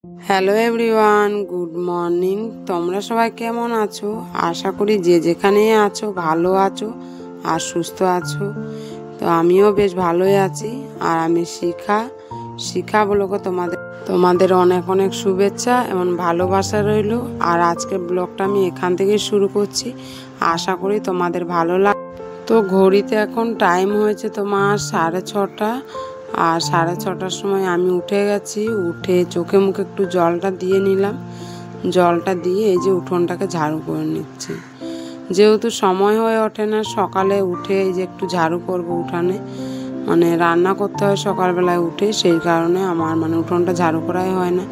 Hello everyone, good morning. তোমরা সবাই কেমন আছো? আশা করি যে যেখানেই আছো ভালো আছো আর সুস্থ আছো। তো আমিও বেশ ভালোই আছি। আর আমি শিখা ব্লগে তোমাদের অনেক অনেক শুভেচ্ছা এবং ভালোবাসা রইল। আর আজকের ব্লগটা আমি এখান থেকে শুরু করছি। আশা করি তোমাদের ভালো লাগে। তো ঘড়িতে এখন টাইম হয়েছে তোমার 6:30। আর 6:30টার সময় আমি উঠে গেছি। উঠে চোখে মুখে একটু জলটা দিয়ে নিলাম। জলটা দিয়ে এই যে উঠোনটাকে ঝাড়ু করে নিচ্ছি। যেহেতু সময় হয়ে ওঠে না সকালে উঠে এই যে একটু ঝাড়ু করবো উঠানে, মানে রান্না করতে হয় সকালবেলায় উঠে, সেই কারণে আমার উঠোনটা ঝাড়ু করাই হয় না।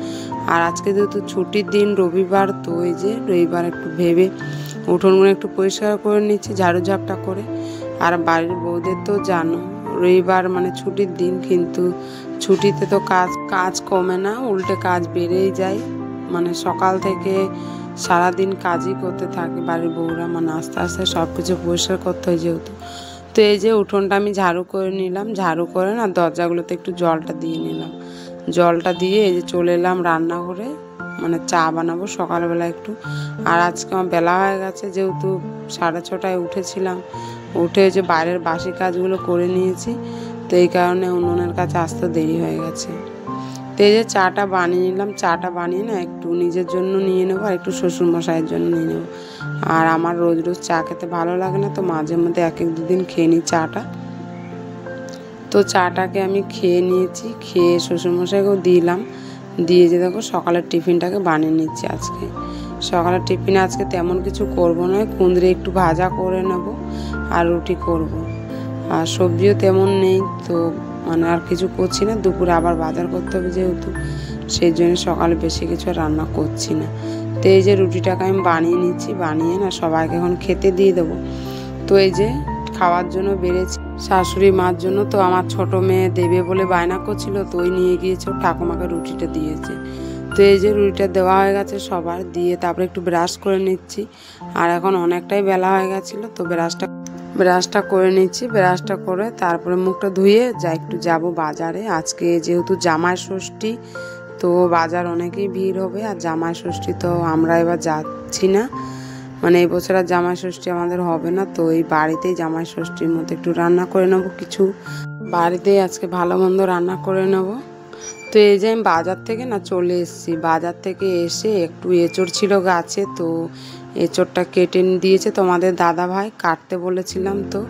আর আজকে যেহেতু ছুটির দিন রবিবার, তো এই যে রবিবার একটু ভেবে উঠোনগুলো একটু পরিষ্কার করে নিচ্ছি ঝাড়ু ঝাপটা করে। আর বাড়ির বউদের তো জানো রবিবার ছুটির দিন, কিন্তু ছুটিতে তো কাজ কমে না, উল্টে কাজ বেড়েই যায়। সকাল থেকে সারাদিন কাজই করতে থাকে বাড়ির বউরা, আস্তে আস্তে সব কিছু পরিষ্কার করতে হয় যেহেতু। তো এই যে উঠোনটা আমি ঝাড়ু করে নিলাম, ঝাড়ু করে না দরজাগুলোতে একটু জলটা দিয়ে নিলাম। জলটা দিয়ে এই যে চলে এলাম রান্নাঘরে, চা বানাবো সকালবেলা একটু। আর আজকে আমার বেলা হয়ে গেছে, যেহেতু 6:30টায় উঠেছিলাম। উঠে যে বাইরের বাসি কাজগুলো করে নিয়েছি, তো এই কারণে উনুনের কাছে আসতে দেরি হয়ে গেছে। তো এই যে চাটা বানিয়ে নিলাম। চাটা বানিয়ে না একটু নিজের জন্য নিয়ে নেবো আর একটু শ্বশুরমশাইয়ের জন্য নিয়ে নেবো। আর আমার রোজ রোজ চা খেতে ভালো লাগে না, তো মাঝে মধ্যে এক দুদিন খেয়ে নিই চাটা। তো চাটাকে আমি খেয়ে নিয়েছি, খেয়ে শ্বশুরমশাইকেও দিলাম। দিয়ে যে দেখো সকালের টিফিনটাকে বানিয়ে নিচ্ছি আজকে। সকালের টিফিনে আজকে তেমন কিছু করবো না, কুঁদরি একটু ভাজা করে নেব আর রুটি করব। আর সবজিও তেমন নেই, তো আর কিছু করছি না। দুপুরে আবার বাজার করতে হবে যেহেতু, সেই জন্য সকালে বেশি কিছু রান্না করছি না। তো এই যে রুটিটাকে আমি বানিয়ে নিচ্ছি, বানিয়ে না সবাইকে এখন খেতে দিয়ে দেবো। তো এই যে খাওয়ার জন্য বেড়েছি শাশুড়ি মার জন্য। তো আমার ছোট মেয়ে দেবে বলে বায়না করছিল, তো ওই নিয়ে গিয়েছে, ঠাকুমাকে রুটিটা দিয়েছে। তো এই যে রুটিটা দেওয়া হয়ে গেছে সবার, দিয়ে তারপরে একটু ব্রাশ করে নিচ্ছি। আর এখন অনেকটাই বেলা হয়ে গেছিলো, তো ব্রাশটা করে নিচ্ছি। ব্রাশটা করে তারপরে মুখটা ধুয়ে একটু যাব বাজারে। আজকে যেহেতু জামাই ষষ্ঠী, তো বাজার অনেকেই ভিড় হবে। আর জামাই ষষ্ঠী তো আমরা এবার যাচ্ছি না, এই বছর আর জামাই ষষ্ঠী আমাদের হবে না। তো এই বাড়িতেই জামাই ষষ্ঠীর মতো একটু রান্না করে নেবো, কিছু বাড়িতেই আজকে ভালো মন্দ রান্না করে নেব। তো এই যে আমি বাজার থেকে চলে এসেছি। বাজার থেকে এসে একটু এঁচড় ছিল গাছে, তো এঁচড়টা কেটে দিয়েছে তোমাদের দাদা ভাই, কাটতে বলেছিলাম তো,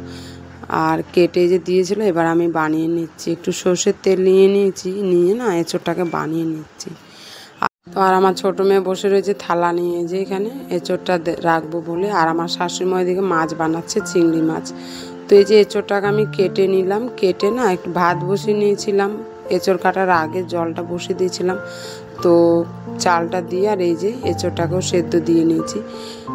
আর কেটে যে দিয়েছিল। এবার আমি বানিয়ে নিচ্ছি, একটু সর্ষের তেল নিয়ে নিয়েছি, নিয়ে এঁচড়টাকে বানিয়ে নিচ্ছি। তো আর আমার ছোটো মেয়ে বসে রয়েছে থালা নিয়ে, যে এখানে এঁচড়টা রাখবো বলে। আর আমার শাশুড়ি মা এদিকে মাছ বানাচ্ছে, চিংড়ি মাছ। তো এই যে এঁচড়টাকে আমি কেটে নিলাম, কেটে একটু ভাত বসিয়ে নিয়েছিলাম। এঁচড় কাটার আগে জলটা বসিয়ে দিয়েছিলাম, তো চালটা দিয়ে আর এই যে এঁচড়টাকেও সেদ্ধ দিয়ে নিয়েছি।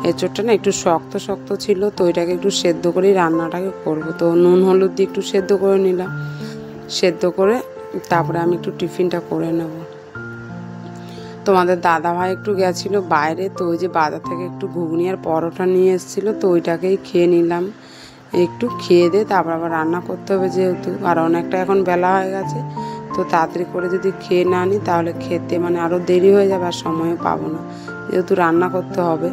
এঁচড়টা একটু শক্ত শক্ত ছিল, তো এটাকে একটু সেদ্ধ করেই রান্নাটাকে করব। তো নুন হলুদ দিয়ে একটু সেদ্ধ করে নিলাম। সেদ্ধ করে তারপরে আমি একটু টিফিনটা করে নেব। তোমাদের দাদা ভাই একটু গেছিলো বাইরে, তো ওই যে বাজার থেকে একটু ঘুগনি আর পরোটা নিয়ে এসেছিলো, তো ওইটাকেই খেয়ে নিলাম। একটু খেয়ে দিয়ে তারপর আবার রান্না করতে হবে যেহেতু, আর অনেকটা এখন বেলা হয়ে গেছে। তো তাড়াতাড়ি করে যদি খেয়ে না নিই তাহলে খেতে আরও দেরি হয়ে যাবে, আর সময়ও পাবো না, যেহেতু রান্না করতে হবে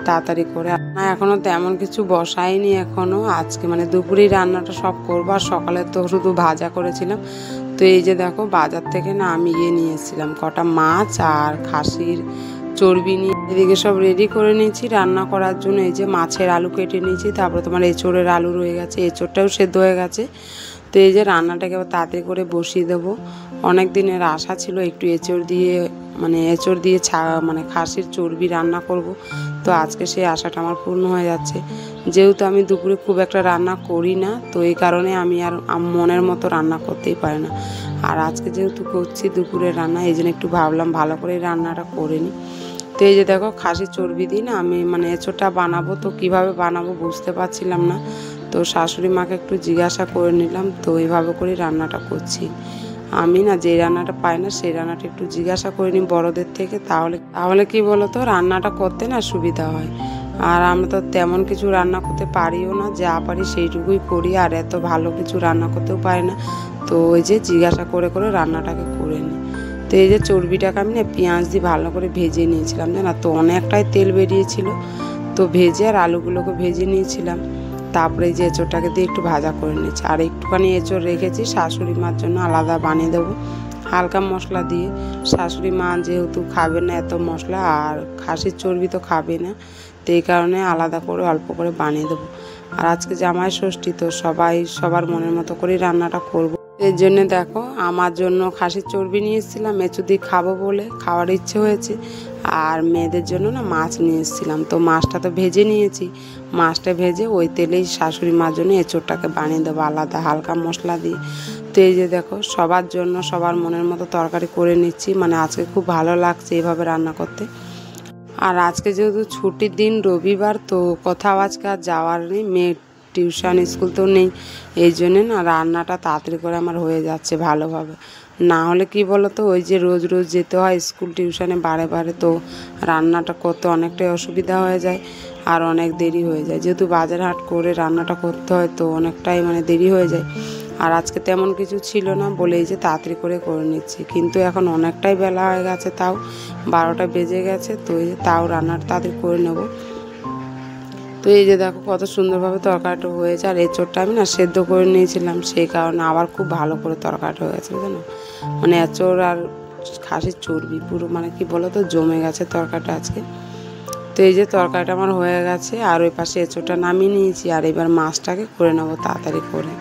তাড়াতাড়ি করে। এখনও তেমন কিছু বসাইনি এখনও। আজকে দুপুরেই রান্নাটা সব করবো। আর সকালে তো শুধু ভাজা করেছিলাম। তো এই যে দেখো বাজার থেকে আমি নিয়ে এসেছিলাম কটা মাছ আর খাসির চর্বি নিয়ে, এদিকে সব রেডি করে নিয়েছি রান্না করার জন্য। এই যে মাছের আলু কেটে নিয়েছি, তারপরে তোমার এঁচড়ের আলু রয়ে গেছে, এঁচড়টাও সেদ্ধ হয়ে গেছে। তো এই যে রান্নাটাকে তাড়াতাড়ি করে বসিয়ে দেবো। অনেক দিনের আশা ছিল একটু এঁচড় দিয়ে খাসির চর্বি রান্না করব। তো আজকে সেই আশাটা আমার পূর্ণ হয়ে যাচ্ছে। যেহেতু আমি দুপুরে খুব একটা রান্না করি না, তো এই কারণে আমি আর মনের মতো রান্না করতেই পারি না। আর আজকে যেহেতু করছি দুপুরের রান্না, এই জন্য একটু ভাবলাম ভালো করে রান্নাটা করে নিই। তো এই যে দেখো খাসির চর্বি দিয়ে আমি এঁচড়টা বানাবো, তো কিভাবে বানাবো বুঝতে পারছিলাম না। তো শাশুড়ি মাকে একটু জিজ্ঞাসা করে নিলাম, তো এইভাবে করে রান্নাটা করছি। আমি যে রান্নাটা পাই না সেই রান্নাটা একটু জিজ্ঞাসা করে নিই বড়দের থেকে, তাহলে কি বলো তো রান্নাটা করতে সুবিধা হয়। আর আমরা তো তেমন কিছু রান্না করতে পারিও না, যা পারি সেইটুকুই করি, আর এত ভালো কিছু রান্না করতেও পারি না। তো ওই যে জিজ্ঞাসা করে করে রান্নাটাকে করে নিই। তো এই যে চর্বিটাকে আমি না পেঁয়াজ দিয়ে ভালো করে ভেজে নিয়েছিলাম, জানো তো অনেকটাই তেল বেরিয়েছিল। তো ভেজে আর আলুগুলোকে ভেজে নিয়েছিলাম। তারপরে এই যে এঁচোড়টাকে দিয়ে একটু ভাজা করে নিয়েছি। আর একটুখানি এঁচোড় রেখেছি শাশুড়ি মার জন্য, আলাদা বানিয়ে দেবো হালকা মশলা দিয়ে। শাশুড়ি মা যেহেতু খাবে না এত মশলা, আর খাসির চর্বি তো খাবে না, তো এই কারণে আলাদা করে অল্প করে বানিয়ে দেবো। আর আজকে জামাই ষষ্ঠী, তো সবাই সবার মনের মতো করেই রান্নাটা করব। এর জন্য দেখো আমার জন্য খাসির চর্বি নিয়ে এসেছিলাম, এঁচোড় দিয়ে খাবো বলে, খাওয়ার ইচ্ছে হয়েছে। আর মেয়েদের জন্য না মাছ নিয়ে এসেছিলাম, তো মাছটা তো ভেজে নিয়েছি। মাছটা ভেজে ওই তেলেই শাশুড়ি মার জন্য এঁচোড়টাকে বানিয়ে দেবো আলাদা হালকা মশলা দিয়ে। তো এই যে দেখো সবার জন্য সবার মনের মতো তরকারি করে নিচ্ছি, মানে আজকে খুব ভালো লাগছে এভাবে রান্না করতে। আর আজকে যেহেতু ছুটির দিন রবিবার, তো কোথাও আজকে আর যাওয়ার নেই, মেয়ের টিউশন স্কুল তো নেই, এই জন্যে না রান্নাটা তাড়াতাড়ি করে আমার হয়ে যাচ্ছে ভালোভাবে। না হলে কি বলো তো, ওই যে রোজ রোজ যেতে হয় স্কুল টিউশনে বারে বারে, তো রান্নাটা করতে অনেকটাই অসুবিধা হয়ে যায় আর অনেক দেরি হয়ে যায়। যেহেতু বাজার হাট করে রান্নাটা করতে হয়, তো অনেকটাই মানে দেরি হয়ে যায়। আর আজকে তেমন কিছু ছিল না বলে এই যে তাড়াতাড়ি করে নিচ্ছি, কিন্তু এখন অনেকটাই বেলা হয়ে গেছে, তাও 12টা বেজে গেছে। তো এই যে তাও রান্নাটা তাড়াতাড়ি করে নেবো। তো এই যে দেখো কত সুন্দরভাবে তরকারিটা হয়েছে। আর এঁচোড়টা আমি না সেদ্ধ করে নিয়েছিলাম, সেই কারণে আবার খুব ভালো করে তরকারিটা হয়ে গেছে, বুঝলো না। মানে এঁচোড় আর খাসির চর্বি পুরো মানে কি বলো তো জমে গেছে তরকারিটা আজকে। তো এই যে তরকারিটা আমার হয়ে গেছে, আর ওই পাশে এঁচোড়টা নামিয়ে নিয়েছি। আর এবার মাছটাকে করে নেবো তাড়াতাড়ি করে।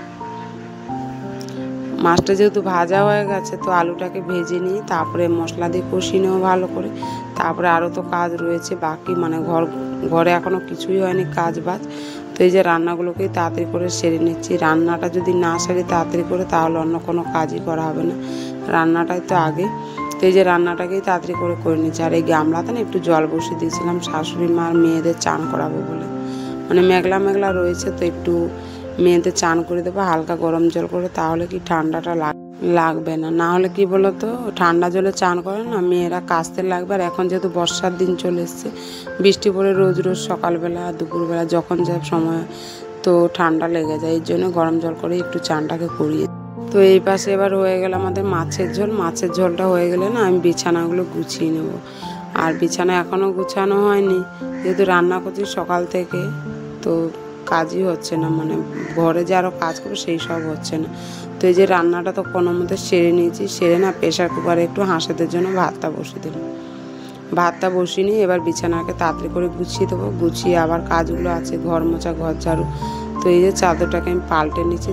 মাছটা যেহেতু ভাজা হয়ে গেছে, তো আলুটাকে ভেজে নিয়ে তারপরে মশলা দিয়ে কষিয়ে নেবো ভালো করে। তারপরে আরও তো কাজ রয়েছে বাকি, মানে ঘরে এখনও কিছুই হয়নি কাজ বাজ। তো এই যে রান্নাগুলোকেই তাড়াতাড়ি করে সেরে নিচ্ছি। রান্নাটা যদি না সারি তাড়াতাড়ি করে, তাহলে অন্য কোনো কাজই করা হবে না, রান্নাটাই তো আগে। তো এই যে রান্নাটাকেই তাড়াতাড়ি করে নিচ্ছি। আর এই গামলাতে না একটু জল বসিয়ে দিয়েছিলাম শাশুড়ি মার মেয়েদের চান করাবো বলে, মানে মেঘলা মেঘলা রয়েছে, তো একটু মেয়েদের চান করে দেবো হালকা গরম জল করে, তাহলে কি ঠান্ডাটা লাগবে না। না হলে কি বলো তো, ঠান্ডা জলে চান করে না মেয়েরা কাশতে লাগবে। আর এখন যেহেতু বর্ষার দিন চলে এসছে, বৃষ্টি পড়ে রোজ রোজ সকালবেলা দুপুরবেলা যখন যা সময়, তো ঠান্ডা লেগে যায়। এই জন্য গরম জল করে একটু চানটাকে করিয়ে। তো এই পাশে এবার হয়ে গেল আমাদের মাছের ঝোল। মাছের ঝোলটা হয়ে গেলে না আমি বিছানাগুলো গুছিয়ে নেব। আর বিছানা এখনও গুছানো হয়নি, যেহেতু রান্না করছি সকাল থেকে, তো কাজই হচ্ছে না, মানে ঘরে যে আরও কাজ করবো সেই সব হচ্ছে না। তো এই যে রান্নাটা তো কোনো মধ্যে সেরে নিয়েছি, সেরে না প্রেশার কুকারে একটু হাঁসেদের জন্য ভাতটা বসিয়ে দিলাম। ভাতটা বসিয়ে নিয়ে এবার বিছানাকে তাড়াতাড়ি করে গুছিয়ে দেবো। গুছিয়ে আবার কাজগুলো আছে, ঘর মোছা, ঘর ঝাড়ু। তো এই যে চাদরটাকে আমি পাল্টে নিচ্ছি,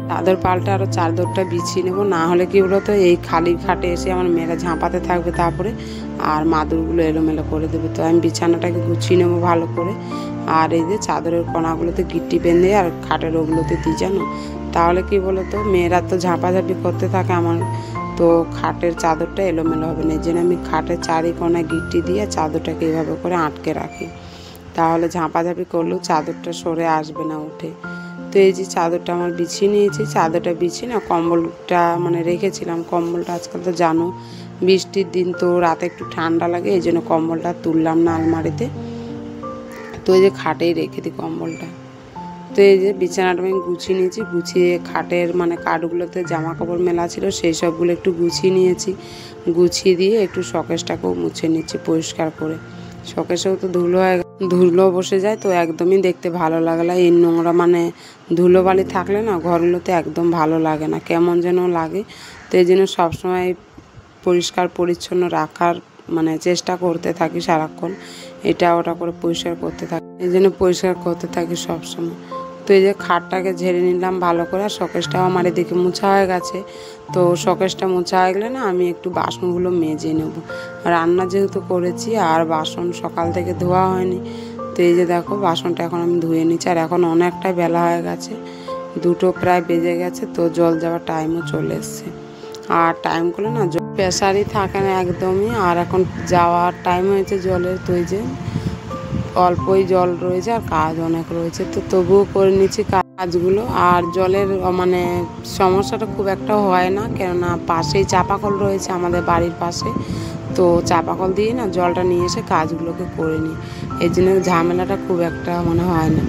চাদর পাল্টে আরও চাদরটা বিছিয়ে নেবো। না হলে কি বলো তো, এই খালি খাটে এসে আমার মেয়েরা ঝাঁপাতে থাকবে তারপরে, আর মাদুরগুলো এলোমেলো করে দেবে। তো আমি বিছানাটাকে গুছিয়ে নেবো ভালো করে। আর এই যে চাদরের কোনাগুলোতে গিট্টি বেঁধে আর খাটের ওগুলোতে দিই, জানো, তাহলে কি বলো তো, মেয়েরা তো ঝাঁপাঝাঁপি করতে থাকে আমার, তো খাটের চাদরটা এলোমেলো হবে না। এই জন্য আমি খাটের চারি কোনায় গিট্টি দিয়ে চাদরটাকে এইভাবে করে আটকে রাখি, তাহলে ঝাঁপাঝাঁপি করলেও চাদরটা সরে আসবে না উঠে। তো এই যে চাদরটা আমার বিছিয়ে নিয়েছি, চাদরটা বিছিয়ে না কম্বলটা মানে রেখেছিলাম। কম্বলটা আজকাল তো জানো বৃষ্টির দিন, তো রাতে একটু ঠান্ডা লাগে, এই জন্য কম্বলটা তুললাম না আলমারিতে, তো এই যে খাটেই রেখে দিই কম্বলটা। তো এই যে বিছানাটা আমি গুছিয়ে নিয়েছি, গুছিয়ে খাটের মানে কাঠগুলোতে জামা কাপড় মেলা ছিল সেই সবগুলো একটু গুছিয়ে নিয়েছি। গুছিয়ে দিয়ে একটু শোকেসটাকেও মুছে নিচ্ছি পরিষ্কার করে। শোকেসেও তো ধুলো বসে যায়, তো একদমই দেখতে ভালো লাগে না। এই নোংরা মানে ধুলোবালি থাকলে না ঘরগুলোতে একদম ভালো লাগে না, কেমন যেন লাগে। তো এই জন্য সবসময় পরিষ্কার পরিচ্ছন্ন রাখার মানে চেষ্টা করতে থাকি সারাক্ষণ, এটা ওটা করে পরিষ্কার করতে থাকি, এই জন্য পরিষ্কার করতে থাকি সবসময়। তো এই যে খাটটাকে ঝেড়ে নিলাম ভালো করে। আর শোকেসটাও আমার এদিকে মোছা হয়ে গেছে। তো শোকেসটা মোছা হয়ে গেলে না আমি একটু বাসনগুলো মেজে নেব। রান্না যেহেতু করেছি আর বাসন সকাল থেকে ধোয়া হয়নি, তো এই যে দেখো বাসনটা এখন আমি ধুয়ে নিচ্ছি। আর এখন অনেকটাই বেলা হয়ে গেছে, 2টো প্রায় বেজে গেছে, তো জল যাওয়ার টাইমও চলে এসছে। আর টাইমগুলো না প্রেশারই থাকে না একদমই। আর এখন যাওয়ার টাইম হয়েছে জলের, তো এই যে অল্পই জল রয়েছে আর কাজ অনেক রয়েছে, তো তবুও করে নিচ্ছি কাজগুলো। আর জলের মানে সমস্যাটা খুব একটা হয় না, কেননা পাশেই চাপাকল রয়েছে আমাদের বাড়ির পাশে, তো চাপাকল দিয়ে না জলটা নিয়ে এসে কাজগুলোকে করে নিই, এই জন্য ঝামেলাটা খুব একটা মানে হয় না।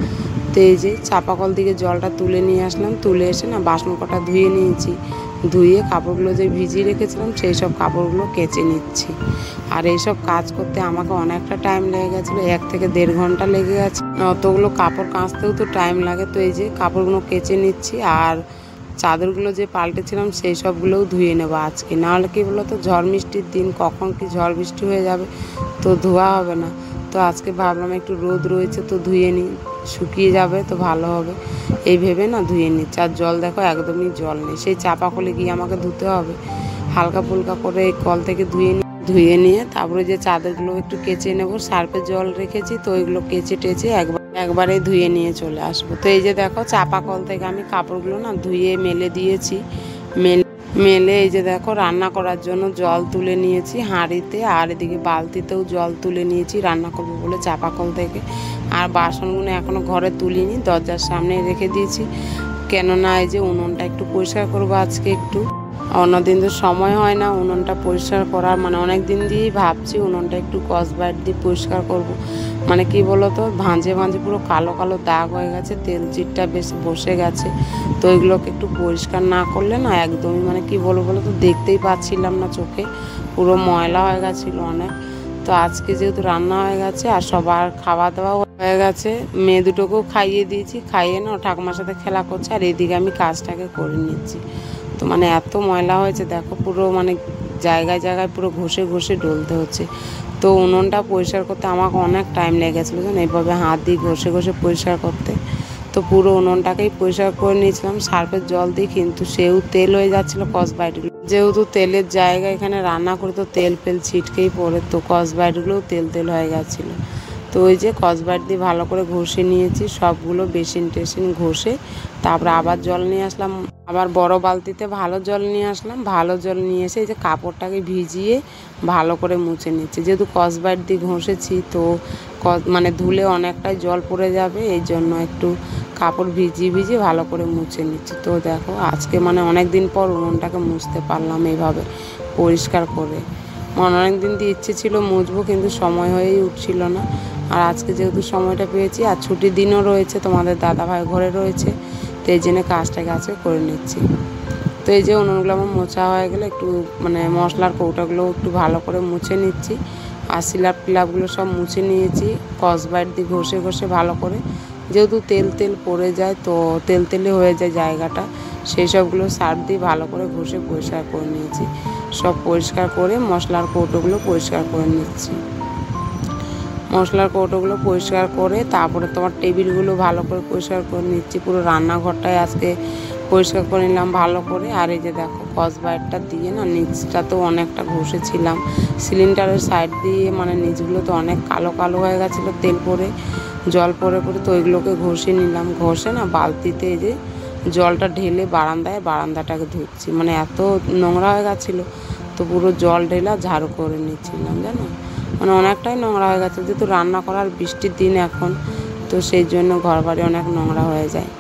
তো এই যে চাপাকল থেকে জলটা তুলে নিয়ে আসলাম, তুলে এসে না বাসন কটা ধুয়ে নিয়েছি। ধুয়ে কাপড়গুলো যে ভিজিয়ে রেখেছিলাম সেই সব কাপড়গুলো কেচে নিচ্ছি। আর এইসব কাজ করতে আমাকে অনেকটা টাইম লেগে গেছিলো, 1 থেকে 1.5 ঘন্টা লেগে গেছে। অতগুলো কাপড় কাচতেও তো টাইম লাগে। তো এই যে কাপড়গুলো কেচে নিচ্ছি, আর চাদরগুলো যে পাল্টেছিলাম সেই সবগুলোও ধুয়ে নেবো আজকে। নাহলে কী বলো তো, ঝড় বৃষ্টির দিন কখন কি ঝড় বৃষ্টি হয়ে যাবে, তো ধোয়া হবে না। তো আজকে ভাবলাম একটু রোদ রয়েছে তো ধুয়ে নিই, শুকিয়ে যাবে তো ভালো হবে, এই ভেবে না ধুয়ে নিচ্ছি। আর জল দেখো একদমই জল নেই, সেই চাপা কলে গিয়ে আমাকে ধুতে হবে। হালকা ফুলকা করে এই কল থেকে ধুয়ে নিয়ে তারপরে যে চাদরগুলো একটু কেচে নেব। সার্ফে জল রেখেছি তো ওইগুলো কেচে টেচে একবারে ধুয়ে নিয়ে চলে আসবো। তো এই যে দেখো চাপা কল থেকে আমি কাপড়গুলো না ধুয়ে মেলে দিয়েছি। মেলে এই যে দেখো রান্না করার জন্য জল তুলে নিয়েছি হাঁড়িতে, আর এদিকে বালতিতেও জল তুলে নিয়েছি রান্না করবো বলে চাপা কল থেকে। আর বাসনগুলো এখনও ঘরে তুলিনি, দরজার সামনে রেখে দিয়েছি। কেননা এই যে উনুনটা একটু পরিষ্কার করবো আজকে একটু। অন্যদিন তো সময় হয় না উনুনটা পরিষ্কার করার, মানে অনেক দিন দিয়েই ভাবছি উনুনটা একটু স্কচব্রাইট দিয়ে পরিষ্কার করব। মানে কি বলো তো, ভাঁজে ভাঁজে পুরো কালো কালো দাগ হয়ে গেছে, তেল চিটটা বেশ বসে গেছে। তো এগুলোকে একটু পরিষ্কার না করলে না একদমই মানে কি বলো তো, দেখতেই পাচ্ছিলাম না চোখে, পুরো ময়লা হয়ে গেছিলো অনেক। তো আজকে যেহেতু রান্না হয়ে গেছে আর সবার খাওয়া দাওয়া হয়ে গেছে, মেয়ে দুটোকেও খাইয়ে দিয়েছি, খাইয়ে না ঠাকুমার সাথে খেলা করছে, আর এদিকে আমি কাজটাকে করে নিচ্ছি। তো মানে এত ময়লা হয়েছে দেখো, পুরো মানে জায়গায় জায়গায় পুরো ঘষে ঘষে ডলতে হচ্ছে। তো উনুনটা পরিষ্কার করতে আমাকে অনেক টাইম লেগেছিলো জানো, এইভাবে হাত দিয়ে ঘষে ঘষে পরিষ্কার করতে। তো পুরো উনুনটাকেই পরিষ্কার করে নিয়েছিলাম সার্ফের জল দিয়ে, কিন্তু সেও তেল হয়ে যাচ্ছিলো স্কচব্রাইটগুলো। যেহেতু তেলের জায়গা এখানে রান্না করে তো তেল ফেল ছিটকেই পড়ে, তো স্কচব্রাইটগুলোও তেল তেল হয়ে গেছিলো। তো ওই যে স্কচব্রাইট দিয়ে ভালো করে ঘষে নিয়েছি সবগুলো, বেসিন টেসিন ঘষে তারপরে আবার জল নিয়ে আসলাম, আবার বড় বালতিতে ভালো জল নিয়ে আসলাম। ভালো জল নিয়ে এসে এই যে কাপড়টাকে ভিজিয়ে ভালো করে মুছে নিচ্ছি। যেহেতু স্কচব্রাইট দিয়ে ঘষেছি তো মানে ধুলে অনেকটাই জল পড়ে যাবে, এই জন্য একটু কাপড় ভিজিয়ে ভালো করে মুছে নিচ্ছি। তো দেখো আজকে মানে অনেক দিন পর উনুনটাকে মুছতে পারলাম এইভাবে পরিষ্কার করে। অনেক দিন দিয়ে ইচ্ছে ছিল মুছবো, কিন্তু সময় হয়েই উঠছিল না। আর আজকে যেহেতু সময়টা পেয়েছি আর ছুটির দিনও রয়েছে, তোমাদের দাদাভাই ঘরে রয়েছে, তো এই জন্য কাজটাকে আজকে করে নিচ্ছি। তো এই যে উনুনগুলো আমার মোছা হয়ে গেলে একটু মানে মশলার কৌটাগুলো একটু ভালো করে মুছে নিচ্ছি। আর সিলাপ টিলাপগুলো সব মুছে নিয়েছি স্কচব্রাইট দিয়ে ঘষে ঘষে ভালো করে। যেহেতু তেল তেল পড়ে যায় তো তেল তেলে হয়ে যায় জায়গাটা, সেই সবগুলো সার্ফ দিয়ে ভালো করে ঘষে পরিষ্কার করে নিয়েছি। সব পরিষ্কার করে মশলার কৌটোগুলো পরিষ্কার করে নিচ্ছি। মশলার কৌটোগুলো পরিষ্কার করে তারপরে তোমার টেবিলগুলো ভালো করে পরিষ্কার করে নিচ্ছি। পুরো রান্নাঘরটাই আজকে পরিষ্কার করে নিলাম ভালো করে। আর এই যে দেখো স্কচব্রাইটটা দিয়ে না নিচটা তো অনেকটা ঘষেছিলাম, সিলিন্ডারের সাইড দিয়ে মানে নিচগুলো তো অনেক কালো কালো হয়ে গেছিলো তেল পরে জল পরে তো ওইগুলোকে ঘষে নিলাম। ঘষে না বালতিতে এই যে জলটা ঢেলে বারান্দাটাকে ধুচ্ছি, মানে এত নোংরা হয়ে গেছিলো তো পুরো জল ঢেলা ঝাড়ু করে নিচ্ছিলাম জানো, মানে অনেকটাই নোংরা হয়ে গেছে। যেহেতু রান্না করার বৃষ্টির দিন এখন, তো সেই জন্য ঘর বাড়ি অনেক নোংরা হয়ে যায়।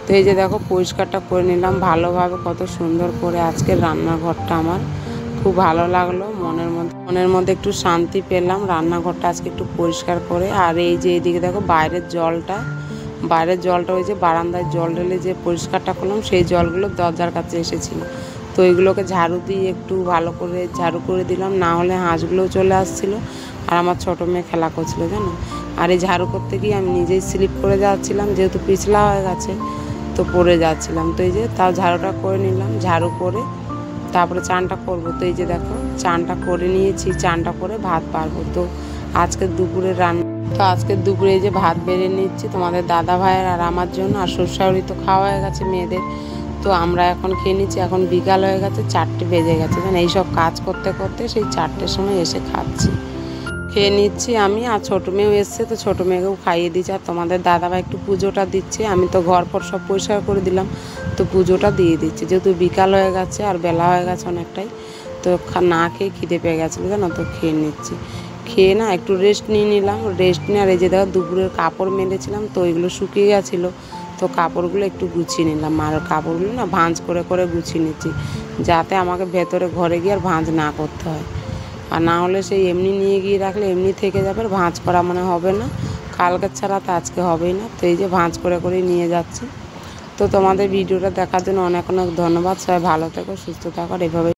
তো এই যে দেখো পরিষ্কারটা করে নিলাম ভালোভাবে, কত সুন্দর করে আজকের রান্নাঘরটা আমার খুব ভালো লাগলো, মনের মধ্যে একটু শান্তি পেলাম রান্নাঘরটা আজকে একটু পরিষ্কার করে। আর এই যে এইদিকে দেখো বাইরের জলটা ওই যে বারান্দায় জল ঢেলে যে পরিষ্কারটা করলাম, সেই জলগুলো দরজার কাছে এসেছিলো, তো এগুলোকে ঝাড়ু দিয়ে একটু ভালো করে ঝাড়ু করে দিলাম, না হলে হাঁসগুলোও চলে আসছিলো আর আমার ছোটো মেয়ে খেলা করছিলো জানো। আর এই ঝাড়ু করতে গিয়ে আমি নিজেই স্লিপ করে যাচ্ছিলাম, যেহেতু পিছলা হয়ে গেছে তো পড়ে যাচ্ছিলাম। তো এই যে তাও ঝাড়ুটা করে নিলাম, ঝাড়ু করে তারপরে চানটা করবো। তো এই যে দেখো চানটা করে নিয়েছি, চানটা করে ভাত পারবো। তো আজকে দুপুরে এই যে ভাত বেড়ে নিচ্ছি তোমাদের দাদা ভাইয়ের আর আমার জন্য। আর শ্বশুরবাড়ি তো খাওয়া হয়ে গেছে মেয়েদের, তো আমরা এখন খেয়ে নিচ্ছি। এখন বিকাল হয়ে গেছে, 4টে বেজে গেছে জানো। এইসব কাজ করতে করতে সেই 4টের সময় এসে খাচ্ছি, খেয়ে নিচ্ছি আমি। আর ছোটো মেয়েও এসছে, তো ছোটো মেয়েকেও খাইয়ে দিচ্ছি। আর তোমাদের দাদাভাই একটু পুজোটা দিচ্ছে, আমি তো ঘর পর সব পরিষ্কার করে দিলাম, তো পুজোটা দিয়ে দিচ্ছি। যেহেতু বিকাল হয়ে গেছে আর বেলা হয়ে গেছে অনেকটাই, তো না খেয়ে খিদে পেয়ে গেছিলো জানো, তো খেয়ে নিচ্ছি। খেয়ে না একটু রেস্ট নিয়ে নিলাম, রেস্ট নিয়ে আর এই যে দেখো দুপুরের কাপড় মেলেছিলাম তো ওইগুলো শুকিয়ে গেছিলো, তো কাপড়গুলো একটু গুছিয়ে নিলাম। আর কাপড়গুলো না ভাঁজ করে করে গুছিয়ে নিচ্ছি, যাতে আমাকে ভেতরে ঘরে গিয়ে আর ভাঁজ না করতে হয়। আর না হলে সেই এমনি নিয়ে গিয়ে রাখলে এমনি থেকে যাবে, আর ভাঁজ করা মানে হবে না, কালকে ছাড়া তো আজকে হবেই না। তো এই যে ভাঁজ করে করে নিয়ে যাচ্ছি। তো তো তোমাদের ভিডিওটা দেখার জন্য অনেক অনেক ধন্যবাদ। সবাই ভালো থেকো, সুস্থ থাকো, আর এভাবে